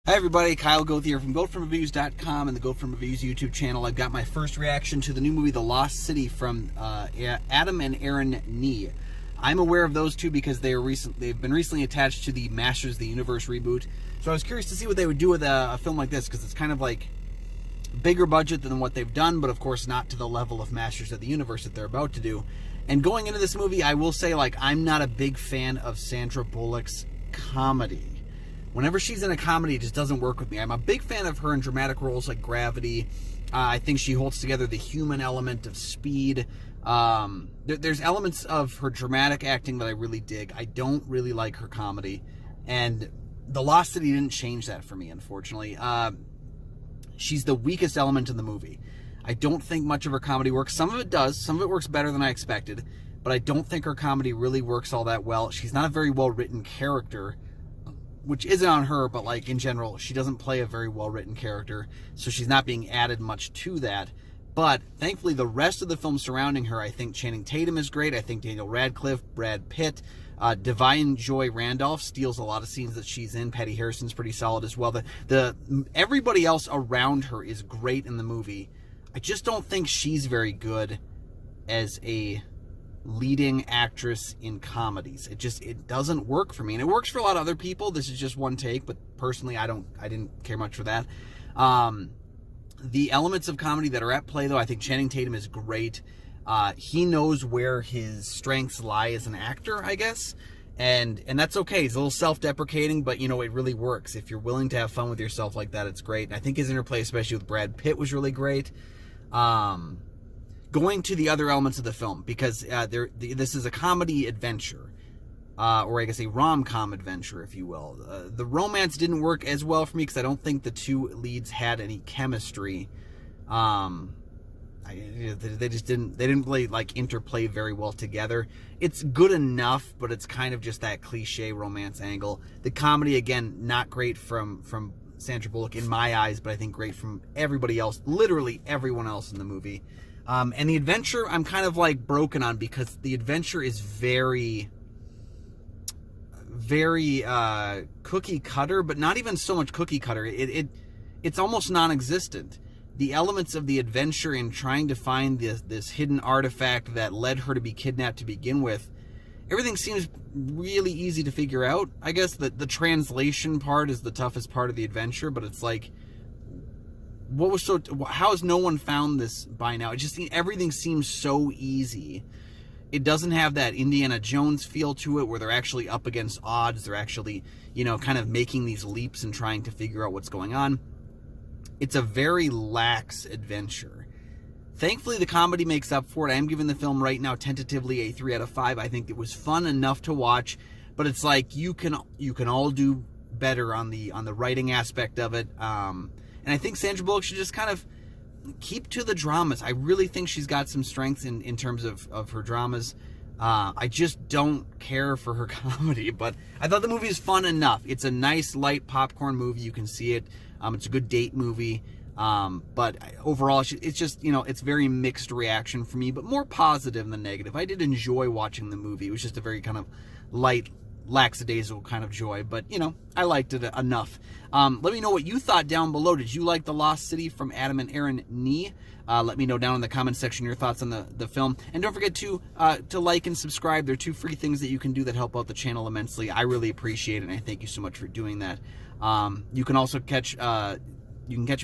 Hi everybody, Kyle Goth here from GoatFromReviews.com and the Goat From Reviews YouTube channel. I've got my first reaction to the new movie The Lost City from Adam and Aaron Nee. I'm aware of those two because they've been recently attached to the Masters of the Universe reboot. So I was curious to see what they would do with a film like this, because it's kind of like bigger budget than what they've done, but of course not to the level of Masters of the Universe that they're about to do. And going into this movie, I will say, I'm not a big fan of Sandra Bullock's comedy. Whenever she's in a comedy, it just doesn't work with me. I'm a big fan of her in dramatic roles like Gravity. I think she holds together the human element of Speed. There's elements of her dramatic acting that I really dig. I don't really like her comedy. And The Lost City didn't change that for me, unfortunately. She's the weakest element in the movie. I don't think much of her comedy works. Some of it does. Some of it works better than I expected. But I don't think her comedy really works all that well. She's not a very well-written character, which isn't on her, but in general, she doesn't play a very well-written character, so she's not being added much to that. But thankfully, the rest of the film surrounding her, I think Channing Tatum is great. I think Daniel Radcliffe, Brad Pitt, Divine Joy Randolph steals a lot of scenes that she's in. Patty Harrison's pretty solid as well. Everybody else around her is great in the movie. I just don't think she's very good as a leading actress in comedies. It doesn't work for me, and it works for a lot of other people. This is just one take, but personally I didn't care much for that. The elements of comedy that are at play, though, I think Channing Tatum is great. He knows where his strengths lie as an actor, I guess, and that's okay. He's a little self-deprecating, but it really works. If you're willing to have fun with yourself like that, it's great. And I think his interplay, especially with Brad Pitt, was really great. Going to the other elements of the film, because this is a comedy adventure, or I guess a rom-com adventure, if you will. The romance didn't work as well for me because I don't think the two leads had any chemistry. They didn't really interplay very well together. It's good enough, but it's kind of just that cliche romance angle. The comedy, again, not great from Sandra Bullock in my eyes, but I think great from everybody else, literally everyone else in the movie. And the adventure, I'm kind of broken on, because the adventure is very cookie cutter, but not even so much cookie cutter. It's almost non-existent. The elements of the adventure in trying to find this hidden artifact that led her to be kidnapped to begin with, everything seems really easy to figure out. I guess the translation part is the toughest part of the adventure, but it's how has no one found this by now? Everything seems so easy. It doesn't have that Indiana Jones feel to it, where they're actually up against odds. They're actually, kind of making these leaps and trying to figure out what's going on. It's a very lax adventure. Thankfully, the comedy makes up for it. I am giving the film right now tentatively a 3 out of 5. I think it was fun enough to watch, but it's you can all do better on the writing aspect of it. And I think Sandra Bullock should just kind of keep to the dramas. I really think she's got some strengths in terms of her dramas. I just don't care for her comedy, but I thought the movie is fun enough. It's a nice, light popcorn movie. You can see it. It's a good date movie. But overall, it's just, it's very mixed reaction for me, but more positive than negative. I did enjoy watching the movie. It was just a very kind of light, lackadaisical kind of joy, but I liked it enough. Let me know what you thought down below. Did you like The Lost City from Adam and Aaron Nee? Let me know down in the comment section your thoughts on the film, and don't forget to like and subscribe. They're 2 free things that you can do that help out the channel immensely. I really appreciate it, and I thank you so much for doing that. You can also catch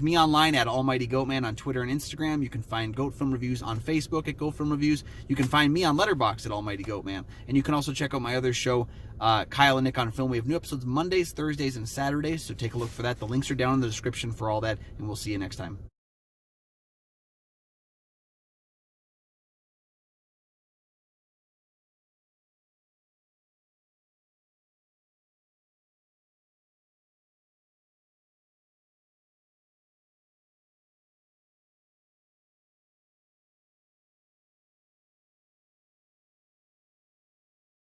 me online at Almighty Goatman on Twitter and Instagram. You can find Goat Film Reviews on Facebook at Goat Film Reviews. You can find me on Letterboxd at Almighty Goatman. And you can also check out my other show, Kyle and Nick on Film. We have new episodes Mondays, Thursdays, and Saturdays, so take a look for that. The links are down in the description for all that, and we'll see you next time.